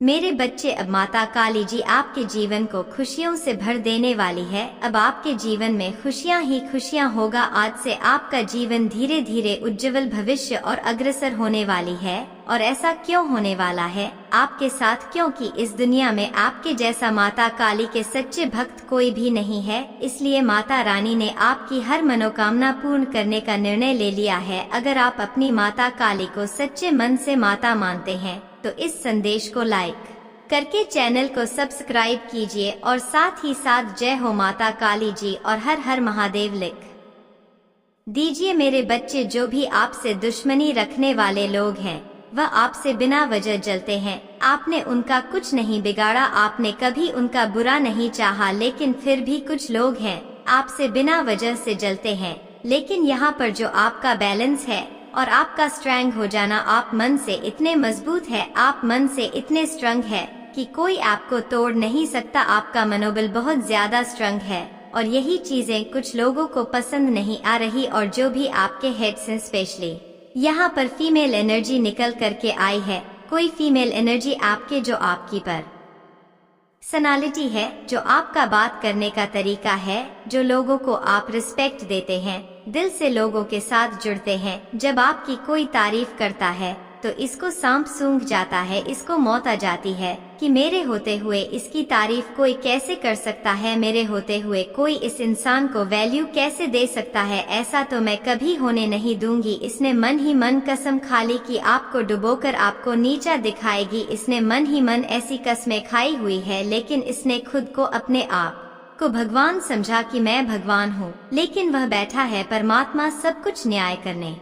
मेरे बच्चे, अब माता काली जी आपके जीवन को खुशियों से भर देने वाली है। अब आपके जीवन में खुशियां ही खुशियां होगा। आज से आपका जीवन धीरे धीरे उज्जवल भविष्य और अग्रसर होने वाली है। और ऐसा क्यों होने वाला है आपके साथ? क्योंकि इस दुनिया में आपके जैसा माता काली के सच्चे भक्त कोई भी नहीं है। इसलिए माता रानी ने आपकी हर मनोकामना पूर्ण करने का निर्णय ले लिया है। अगर आप अपनी माता काली को सच्चे मन से माता मानते हैं तो इस संदेश को लाइक करके चैनल को सब्सक्राइब कीजिए और साथ ही साथ जय हो माता काली जी और हर हर महादेव लिख दीजिए। मेरे बच्चे, जो भी आपसे दुश्मनी रखने वाले लोग हैं वह आपसे बिना वजह जलते हैं। आपने उनका कुछ नहीं बिगाड़ा, आपने कभी उनका बुरा नहीं चाहा, लेकिन फिर भी कुछ लोग हैं आपसे बिना वजह से जलते हैं। लेकिन यहाँ पर जो आपका बैलेंस है और आपका स्ट्रेंग हो जाना, आप मन से इतने मजबूत है, आप मन से इतने स्ट्रंग है कि कोई आपको तोड़ नहीं सकता। आपका मनोबल बहुत ज्यादा स्ट्रंग है और यही चीजें कुछ लोगों को पसंद नहीं आ रही। और जो भी आपके हेड से स्पेशली यहाँ पर फीमेल एनर्जी निकल करके आई है, कोई फीमेल एनर्जी आपके जो आपकी पर्सनालिटी है, जो आपका बात करने का तरीका है, जो लोगों को आप रिस्पेक्ट देते हैं, दिल से लोगों के साथ जुड़ते हैं। जब आपकी कोई तारीफ करता है तो इसको सांप सूंघ जाता है, इसको मौत आ जाती है कि मेरे होते हुए इसकी तारीफ कोई कैसे कर सकता है, मेरे होते हुए कोई इस इंसान को वैल्यू कैसे दे सकता है, ऐसा तो मैं कभी होने नहीं दूंगी। इसने मन ही मन कसम खा ली कि आपको डुबोकर आपको नीचा दिखाएगी। इसने मन ही मन ऐसी कसमें खाई हुई है, लेकिन इसने खुद को अपने आप को भगवान समझा कि मैं भगवान हूँ। लेकिन वह बैठा है परमात्मा सब कुछ न्याय करने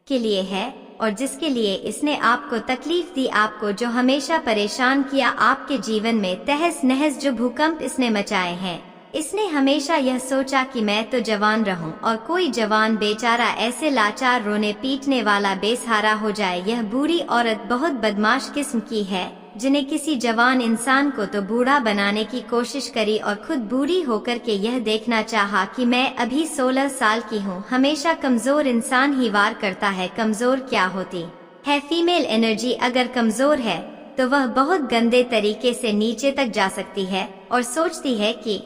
के लिए है, और जिसके लिए इसने आपको तकलीफ दी, आपको जो हमेशा परेशान किया, आपके जीवन में तहस नहस जो भूकंप इसने मचाए हैं। इसने हमेशा यह सोचा कि मैं तो जवान रहूं और कोई जवान बेचारा ऐसे लाचार रोने पीटने वाला बेसहारा हो जाए। यह बूढ़ी औरत बहुत बदमाश किस्म की है, जिन्हें किसी जवान इंसान को तो बूढ़ा बनाने की कोशिश करी और खुद बूढ़ी होकर के यह देखना चाहा कि मैं अभी 16 साल की हूँ। हमेशा कमजोर इंसान ही वार करता है। कमजोर क्या होती है फीमेल एनर्जी? अगर कमजोर है तो वह बहुत गंदे तरीके से नीचे तक जा सकती है और सोचती है कि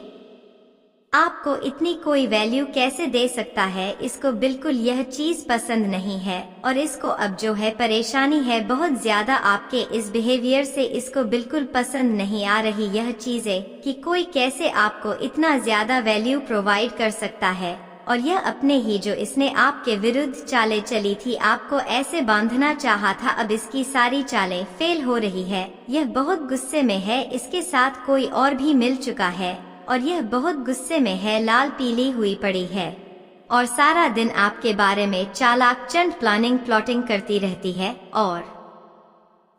आपको इतनी कोई वैल्यू कैसे दे सकता है। इसको बिल्कुल यह चीज पसंद नहीं है और इसको अब जो है परेशानी है बहुत ज्यादा आपके इस बिहेवियर से। इसको बिल्कुल पसंद नहीं आ रही यह चीजें कि कोई कैसे आपको इतना ज्यादा वैल्यू प्रोवाइड कर सकता है। और यह अपने ही जो इसने आपके विरुद्ध चालें चली थी, आपको ऐसे बांधना चाहा था, अब इसकी सारी चालें फेल हो रही है। यह बहुत गुस्से में है, इसके साथ कोई और भी मिल चुका है और यह बहुत गुस्से में है, लाल पीली हुई पड़ी है और सारा दिन आपके बारे में चालाक चंड प्लाटिंग करती रहती है। और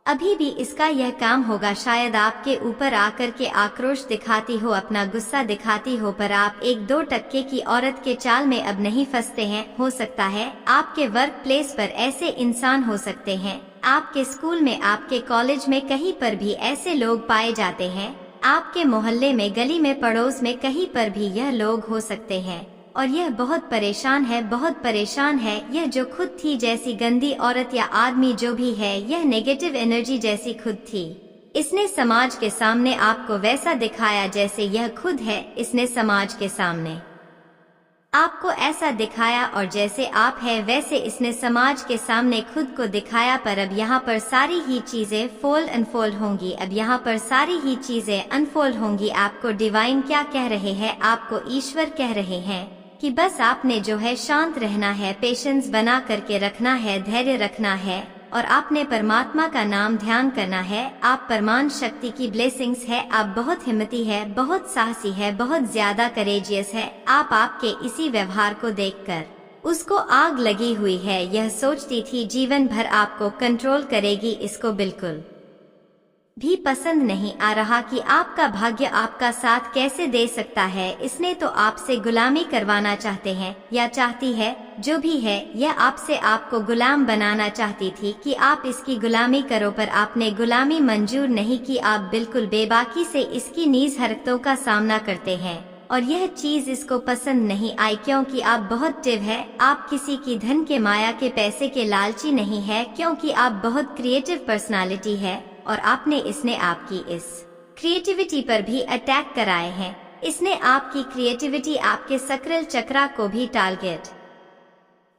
अभी भी इसका यह काम होगा, शायद आपके ऊपर आकर के आक्रोश दिखाती हो, अपना गुस्सा दिखाती हो, पर आप 1-2% की औरत के चाल में अब नहीं फंसते हैं। हो सकता है आपके वर्क प्लेस पर ऐसे इंसान हो सकते हैं, आपके स्कूल में, आपके कॉलेज में, कहीं पर भी ऐसे लोग पाए जाते हैं, आपके मोहल्ले में, गली में, पड़ोस में, कहीं पर भी यह लोग हो सकते हैं। और यह बहुत परेशान है, बहुत परेशान है। यह जो खुद थी जैसी गंदी औरत या आदमी जो भी है, यह नेगेटिव एनर्जी जैसी खुद थी। इसने समाज के सामने आपको वैसा दिखाया जैसे यह खुद है। इसने समाज के सामने आपको ऐसा दिखाया और जैसे आप है वैसे इसने समाज के सामने खुद को दिखाया। पर अब यहाँ पर सारी ही चीजें अनफोल्ड होंगी। अब यहाँ पर सारी ही चीजें अनफोल्ड होंगी। आपको डिवाइन क्या कह रहे हैं? आपको ईश्वर कह रहे हैं कि बस आपने जो है शांत रहना है, पेशेंस बना करके रखना है, धैर्य रखना है और आपने परमात्मा का नाम ध्यान करना है। आप परमान शक्ति की ब्लेसिंग्स है, आप बहुत हिम्मती है, बहुत साहसी है, बहुत ज्यादा करेजियस है। आप आपके इसी व्यवहार को देखकर उसको आग लगी हुई है। यह सोचती थी जीवन भर आपको कंट्रोल करेगी। इसको बिल्कुल भी पसंद नहीं आ रहा कि आपका भाग्य आपका साथ कैसे दे सकता है। इसने तो आपसे गुलामी करवाना चाहते हैं या चाहती है, जो भी है, यह आपसे आपको गुलाम बनाना चाहती थी कि आप इसकी गुलामी करो, पर आपने गुलामी मंजूर नहीं की। आप बिल्कुल बेबाकी से इसकी नीच हरकतों का सामना करते हैं और यह चीज इसको पसंद नहीं आई, क्योंकि आप बहुत टिव है। आप किसी की धन के, माया के, पैसे के लालची नहीं है, क्योंकि आप बहुत क्रिएटिव पर्सनालिटी है और आपने इसने आपकी इस क्रिएटिविटी पर भी अटैक कराए हैं। इसने आपकी क्रिएटिविटी, आपके सक्रिय चक्रा को भी टारगेट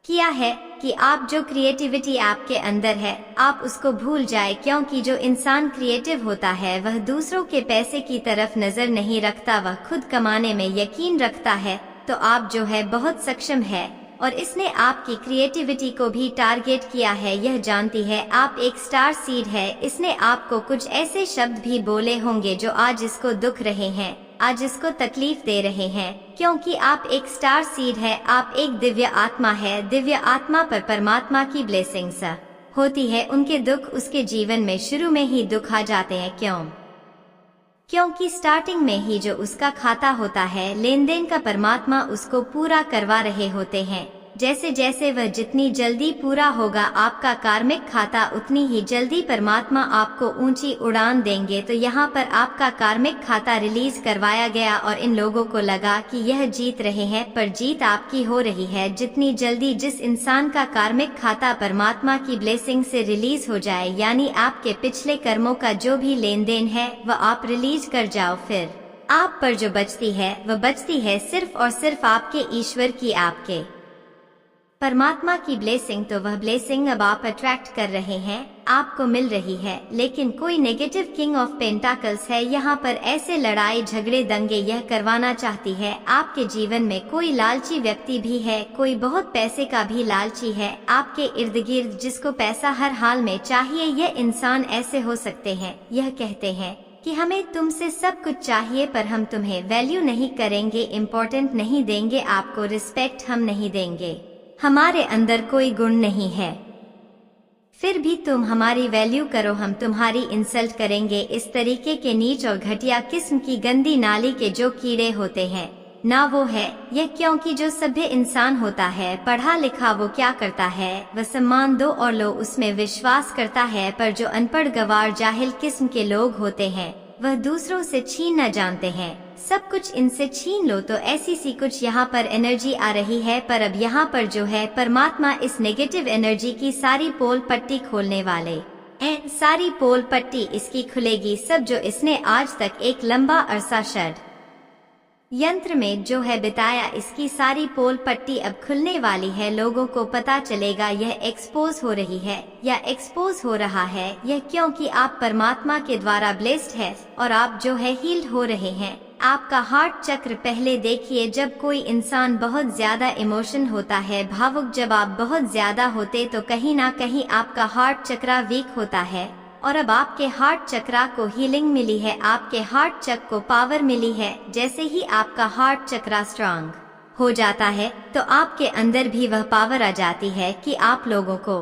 किया है कि आप जो क्रिएटिविटी आपके अंदर है आप उसको भूल जाए, क्योंकि जो इंसान क्रिएटिव होता है वह दूसरों के पैसे की तरफ नजर नहीं रखता, वह खुद कमाने में यकीन रखता है। तो आप जो है बहुत सक्षम है और इसने आपकी क्रिएटिविटी को भी टारगेट किया है। यह जानती है आप एक स्टार सीड है। इसने आपको कुछ ऐसे शब्द भी बोले होंगे जो आज इसको दुख रहे हैं, आज इसको तकलीफ दे रहे हैं, क्योंकि आप एक स्टार सीड है, आप एक दिव्य आत्मा है। दिव्य आत्मा पर परमात्मा की ब्लेसिंग्स होती है। उनके दुख उसके जीवन में शुरू में ही दुख आ जाते हैं। क्योंकि स्टार्टिंग में ही जो उसका खाता होता है, लेन देन का परमात्मा उसको पूरा करवा रहे होते हैं। जैसे जैसे वह जितनी जल्दी पूरा होगा आपका कार्मिक खाता, उतनी ही जल्दी परमात्मा आपको ऊंची उड़ान देंगे। तो यहाँ पर आपका कार्मिक खाता रिलीज करवाया गया और इन लोगों को लगा कि यह जीत रहे हैं, पर जीत आपकी हो रही है। जितनी जल्दी जिस इंसान का कार्मिक खाता परमात्मा की ब्लेसिंग से रिलीज हो जाए, यानी आपके पिछले कर्मों का जो भी लेन देन है वह आप रिलीज कर जाओ, फिर आप पर जो बचती है वह बचती है सिर्फ और सिर्फ आपके ईश्वर की, आपके परमात्मा की ब्लेसिंग। तो वह ब्लेसिंग अब आप अट्रैक्ट कर रहे हैं, आपको मिल रही है। लेकिन कोई नेगेटिव किंग ऑफ पेंटाकल्स है यहाँ पर, ऐसे लड़ाई झगड़े दंगे यह करवाना चाहती है। आपके जीवन में कोई लालची व्यक्ति भी है, कोई बहुत पैसे का भी लालची है आपके इर्द गिर्द, जिसको पैसा हर हाल में चाहिए। यह इंसान ऐसे हो सकते हैं, यह कहते हैं कि हमें तुमसे सब कुछ चाहिए पर हम तुम्हें वैल्यू नहीं करेंगे, इम्पोर्टेंट नहीं देंगे, आपको रिस्पेक्ट हम नहीं देंगे, हमारे अंदर कोई गुण नहीं है, फिर भी तुम हमारी वैल्यू करो, हम तुम्हारी इंसल्ट करेंगे। इस तरीके के नीच और घटिया किस्म की गंदी नाली के जो कीड़े होते हैं ना वो है यह, क्योंकि जो सभ्य इंसान होता है, पढ़ा लिखा, वो क्या करता है, वह सम्मान दो और लो उसमें विश्वास करता है। पर जो अनपढ़ गवार जाहिल किस्म के लोग होते हैं वह दूसरों से छीनना जानते हैं, सब कुछ इनसे छीन लो। तो ऐसी सी कुछ यहाँ पर एनर्जी आ रही है। पर अब यहाँ पर जो है परमात्मा इस नेगेटिव एनर्जी की सारी पोल पट्टी खोलने वाले हैं, सारी पोल पट्टी इसकी खुलेगी। सब जो इसने आज तक एक लंबा अरसा षड यंत्र में जो है बिताया, इसकी सारी पोल पट्टी अब खुलने वाली है। लोगों को पता चलेगा यह एक्सपोज हो रही है या एक्सपोज हो रहा है यह, क्योंकि आप परमात्मा के द्वारा ब्लेस्ड है और आप जो है हील्ड हो रहे हैं। आपका हार्ट चक्र पहले देखिए, जब कोई इंसान बहुत ज्यादा इमोशन होता है, भावुक, जब आप बहुत ज्यादा होते तो कहीं ना कहीं आपका हार्ट चक्र वीक होता है। और अब आपके हार्ट चक्रा को हीलिंग मिली है, आपके हार्ट चक्र को पावर मिली है। जैसे ही आपका हार्ट चक्रा स्ट्रांग हो जाता है तो आपके अंदर भी वह पावर आ जाती है कि आप लोगों को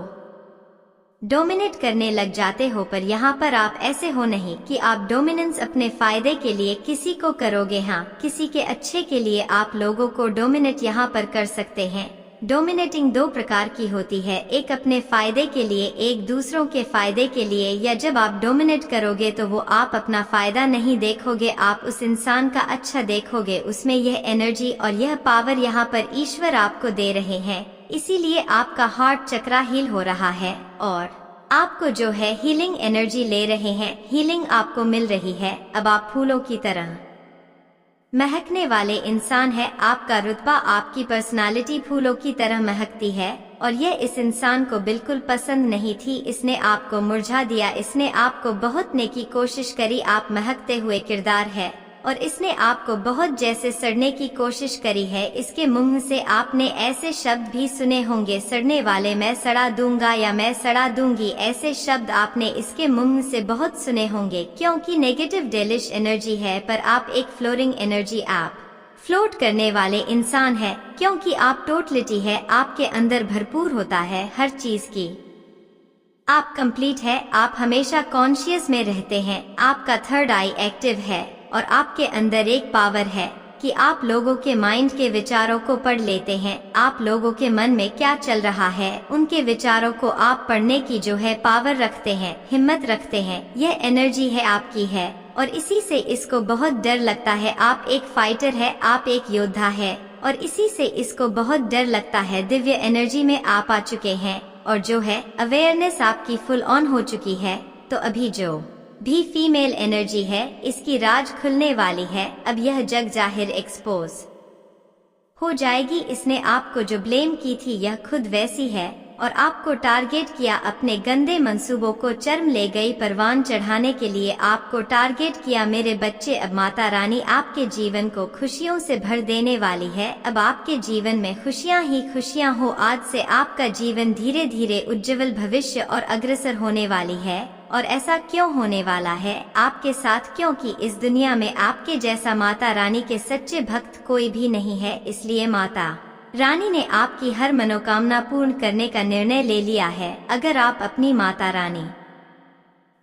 डोमिनेट करने लग जाते हो। पर यहाँ पर आप ऐसे हो नहीं कि आप डोमिनेंस अपने फायदे के लिए किसी को करोगे, हाँ किसी के अच्छे के लिए आप लोगों को डोमिनेट यहाँ पर कर सकते हैं। डोमिनेटिंग दो प्रकार की होती है, एक अपने फायदे के लिए, एक दूसरों के फायदे के लिए। या जब आप डोमिनेट करोगे तो वो आप अपना फायदा नहीं देखोगे, आप उस इंसान का अच्छा देखोगे। उसमें यह एनर्जी और यह पावर यहाँ पर ईश्वर आपको दे रहे हैं, इसीलिए आपका हार्ट चक्रा हील हो रहा है और आपको जो है हीलिंग एनर्जी ले रहे हैं, हीलिंग आपको मिल रही है। अब आप फूलों की तरह महकने वाले इंसान है, आपका रुतबा, आपकी पर्सनालिटी फूलों की तरह महकती है और यह इस इंसान को बिल्कुल पसंद नहीं थी। इसने आपको मुरझा दिया, इसने आपको बहुत नेकी कोशिश करी, आप महकते हुए किरदार है और इसने आपको बहुत जैसे सड़ने की कोशिश करी है। इसके मुंह से आपने ऐसे शब्द भी सुने होंगे, सड़ने वाले, मैं सड़ा दूंगा या मैं सड़ा दूंगी, ऐसे शब्द आपने इसके मुंह से बहुत सुने होंगे, क्योंकि नेगेटिव डेलिश एनर्जी है। पर आप एक फ्लोरिंग एनर्जी, आप फ्लोट करने वाले इंसान है, क्योंकि आप टोटलिटी है, आपके अंदर भरपूर होता है हर चीज की, आप कंप्लीट है, आप हमेशा कॉन्शियस में रहते हैं, आपका थर्ड आई एक्टिव है और आपके अंदर एक पावर है कि आप लोगों के माइंड के विचारों को पढ़ लेते हैं। आप लोगों के मन में क्या चल रहा है उनके विचारों को आप पढ़ने की जो है पावर रखते हैं, हिम्मत रखते हैं, यह एनर्जी है आपकी है और इसी से इसको बहुत डर लगता है। आप एक फाइटर है, आप एक योद्धा है और इसी से इसको बहुत डर लगता है। दिव्य एनर्जी में आप आ चुके हैं और जो है अवेयरनेस आपकी फुल ऑन हो चुकी है। तो अभी जो भी फीमेल एनर्जी है, इसकी राज खुलने वाली है। अब यह जग जाहिर एक्सपोज हो जाएगी। इसने आपको जो ब्लेम की थी यह खुद वैसी है और आपको टारगेट किया, अपने गंदे मंसूबों को चरम ले गई, परवान चढ़ाने के लिए आपको टारगेट किया। मेरे बच्चे, अब माता रानी आपके जीवन को खुशियों से भर देने वाली है। अब आपके जीवन में खुशियां ही खुशियां हो। आज से आपका जीवन धीरे धीरे उज्जवल भविष्य और अग्रसर होने वाली है। और ऐसा क्यों होने वाला है आपके साथ? क्योंकि इस दुनिया में आपके जैसा माता रानी के सच्चे भक्त कोई भी नहीं है। इसलिए माता रानी ने आपकी हर मनोकामना पूर्ण करने का निर्णय ले लिया है। अगर आप अपनी माता रानी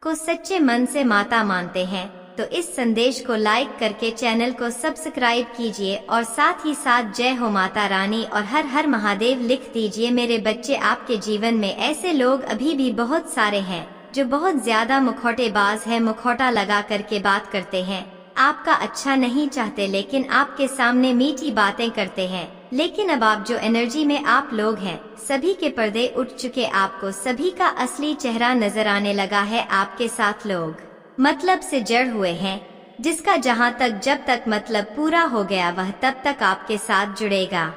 को सच्चे मन से माता मानते हैं तो इस संदेश को लाइक करके चैनल को सब्सक्राइब कीजिए और साथ ही साथ जय हो माता रानी और हर हर महादेव लिख दीजिए। मेरे बच्चे, आपके जीवन में ऐसे लोग अभी भी बहुत सारे हैं जो बहुत ज्यादा मुखौटेबाज है, मुखौटा लगा करके बात करते हैं, आपका अच्छा नहीं चाहते, लेकिन आपके सामने मीठी बातें करते हैं। लेकिन अब आप जो एनर्जी में आप लोग हैं, सभी के पर्दे उठ चुके, आपको सभी का असली चेहरा नजर आने लगा है। आपके साथ लोग मतलब से जड़ हुए हैं, जिसका जहां तक जब तक मतलब पूरा हो गया वह तब तक आपके साथ जुड़ेगा,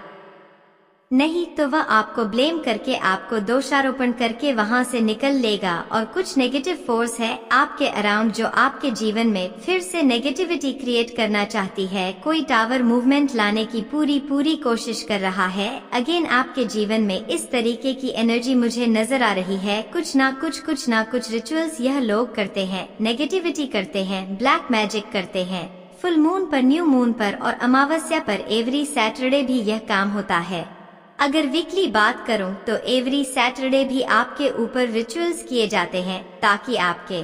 नहीं तो वह आपको ब्लेम करके, आपको दोषारोपण करके वहां से निकल लेगा। और कुछ नेगेटिव फोर्स है आपके अराउंड जो आपके जीवन में फिर से नेगेटिविटी क्रिएट करना चाहती है। कोई टावर मूवमेंट लाने की पूरी कोशिश कर रहा है। अगेन आपके जीवन में इस तरीके की एनर्जी मुझे नजर आ रही है। कुछ ना कुछ रिचुअल्स यह लोग करते हैं, नेगेटिविटी करते हैं, ब्लैक मैजिक करते हैं। फुल मून पर, न्यू मून पर और अमावस्या पर एवरी सैटरडे भी यह काम होता है। अगर वीकली बात करूं तो एवरी सैटरडे भी आपके ऊपर रिचुअल्स किए जाते हैं ताकि आपके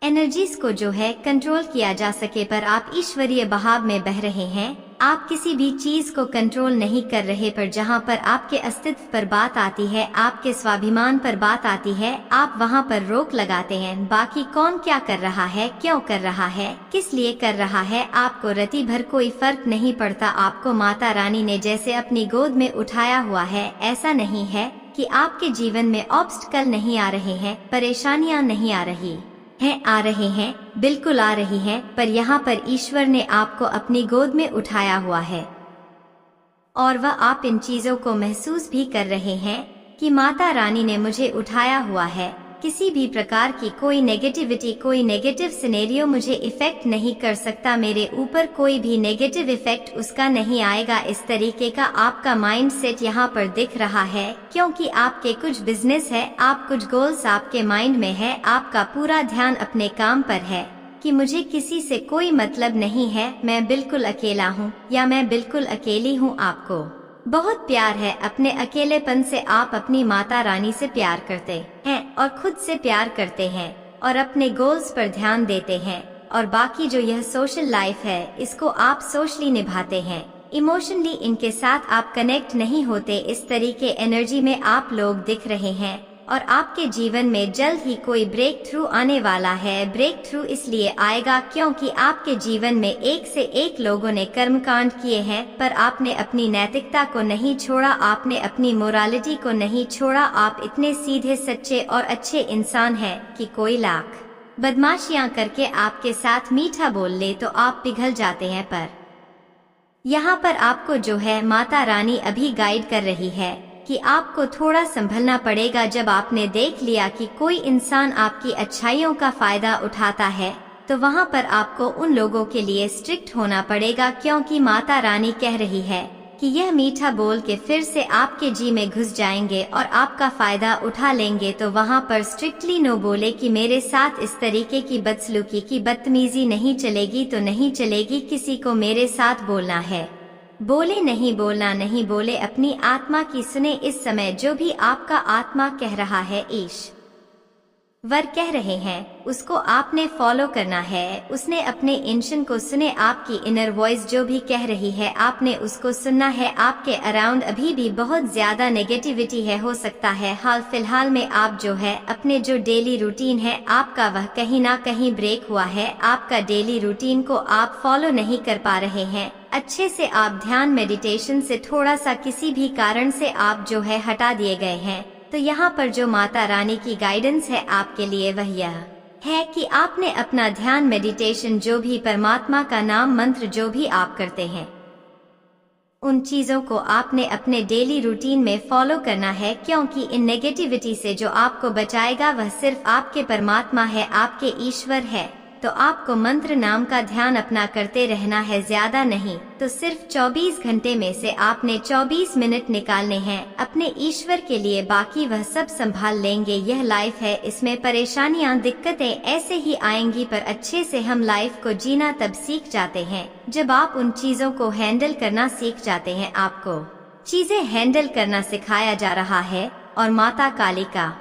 एनर्जीज को जो है कंट्रोल किया जा सके। पर आप ईश्वरीय बहाव में बह रहे हैं, आप किसी भी चीज को कंट्रोल नहीं कर रहे। पर जहां पर आपके अस्तित्व पर बात आती है, आपके स्वाभिमान पर बात आती है, आप वहां पर रोक लगाते हैं। बाकी कौन क्या कर रहा है, क्यों कर रहा है, किस लिए कर रहा है, आपको रति भर कोई फर्क नहीं पड़ता। आपको माता रानी ने जैसे अपनी गोद में उठाया हुआ है। ऐसा नहीं है कि आपके जीवन में ऑब्स्टिकल नहीं आ रहे हैं, परेशानियां नहीं आ रही हैं, आ रहे हैं, बिल्कुल आ रही हैं। पर यहाँ पर ईश्वर ने आपको अपनी गोद में उठाया हुआ है और वह आप इन चीजों को महसूस भी कर रहे हैं कि माता रानी ने मुझे उठाया हुआ है। किसी भी प्रकार की कोई नेगेटिविटी, कोई नेगेटिव सिनेरियो मुझे इफेक्ट नहीं कर सकता। मेरे ऊपर कोई भी नेगेटिव इफेक्ट उसका नहीं आएगा। इस तरीके का आपका माइंड सेट यहाँ पर दिख रहा है, क्योंकि आपके कुछ बिजनेस है, आप कुछ गोल्स आपके माइंड में है। आपका पूरा ध्यान अपने काम पर है कि मुझे किसी से कोई मतलब नहीं है, मैं बिल्कुल अकेला हूँ या मैं बिल्कुल अकेली हूँ। आपको बहुत प्यार है अपने अकेलेपन से। आप अपनी माता रानी से प्यार करते हैं और खुद से प्यार करते हैं और अपने गोल्स पर ध्यान देते हैं। और बाकी जो यह सोशल लाइफ है, इसको आप सोशली निभाते हैं। इमोशनली इनके साथ आप कनेक्ट नहीं होते। इस तरीके एनर्जी में आप लोग दिख रहे हैं और आपके जीवन में जल्द ही कोई ब्रेक थ्रू आने वाला है। ब्रेक थ्रू इसलिए आएगा क्योंकि आपके जीवन में एक से एक लोगों ने कर्मकांड किए हैं, पर आपने अपनी नैतिकता को नहीं छोड़ा, आपने अपनी मोरालिटी को नहीं छोड़ा। आप इतने सीधे, सच्चे और अच्छे इंसान हैं कि कोई लाख बदमाशियां करके आपके साथ मीठा बोल ले तो आप पिघल जाते हैं। पर यहाँ पर आपको जो है माता रानी अभी गाइड कर रही है कि आपको थोड़ा संभलना पड़ेगा। जब आपने देख लिया कि कोई इंसान आपकी अच्छाइयों का फायदा उठाता है, तो वहाँ पर आपको उन लोगों के लिए स्ट्रिक्ट होना पड़ेगा, क्योंकि माता रानी कह रही है कि यह मीठा बोल के फिर से आपके जी में घुस जाएंगे और आपका फायदा उठा लेंगे। तो वहाँ पर स्ट्रिक्टली नो बोले कि मेरे साथ इस तरीके की बदसलूकी की बदतमीजी नहीं चलेगी तो नहीं चलेगी। किसी को मेरे साथ बोलना है, बोले नहीं, बोलना नहीं, बोले अपनी आत्मा की सुने। इस समय जो भी आपका आत्मा कह रहा है, ईश्वर कह रहे हैं, उसको आपने फॉलो करना है। उसने अपने इंशन को सुने। आपकी इनर वॉइस जो भी कह रही है, आपने उसको सुनना है। आपके अराउंड अभी भी बहुत ज्यादा नेगेटिविटी है। हो सकता है हाल फिलहाल में आप जो है अपने जो डेली रूटीन है आपका, वह कहीं ना कहीं ब्रेक हुआ है। आपका डेली रूटीन को आप फॉलो नहीं कर पा रहे हैं अच्छे से। आप ध्यान, मेडिटेशन से थोड़ा सा किसी भी कारण से आप जो है हटा दिए गए हैं। तो यहाँ पर जो माता रानी की गाइडेंस है आपके लिए, वह यह है कि आपने अपना ध्यान, मेडिटेशन, जो भी परमात्मा का नाम मंत्र जो भी आप करते हैं, उन चीजों को आपने अपने डेली रूटीन में फॉलो करना है, क्योंकि इन नेगेटिविटी से जो आपको बचाएगा वह सिर्फ आपके परमात्मा है, आपके ईश्वर है। तो आपको मंत्र नाम का ध्यान अपना करते रहना है, ज्यादा नहीं तो सिर्फ 24 घंटे में से आपने 24 मिनट निकालने हैं अपने ईश्वर के लिए, बाकी वह सब संभाल लेंगे। यह लाइफ है, इसमें परेशानियां, दिक्कतें ऐसे ही आएंगी, पर अच्छे से हम लाइफ को जीना तब सीख जाते हैं जब आप उन चीजों को हैंडल करना सीख जाते हैं। आपको चीजें हैंडल करना सिखाया जा रहा है और माता काली का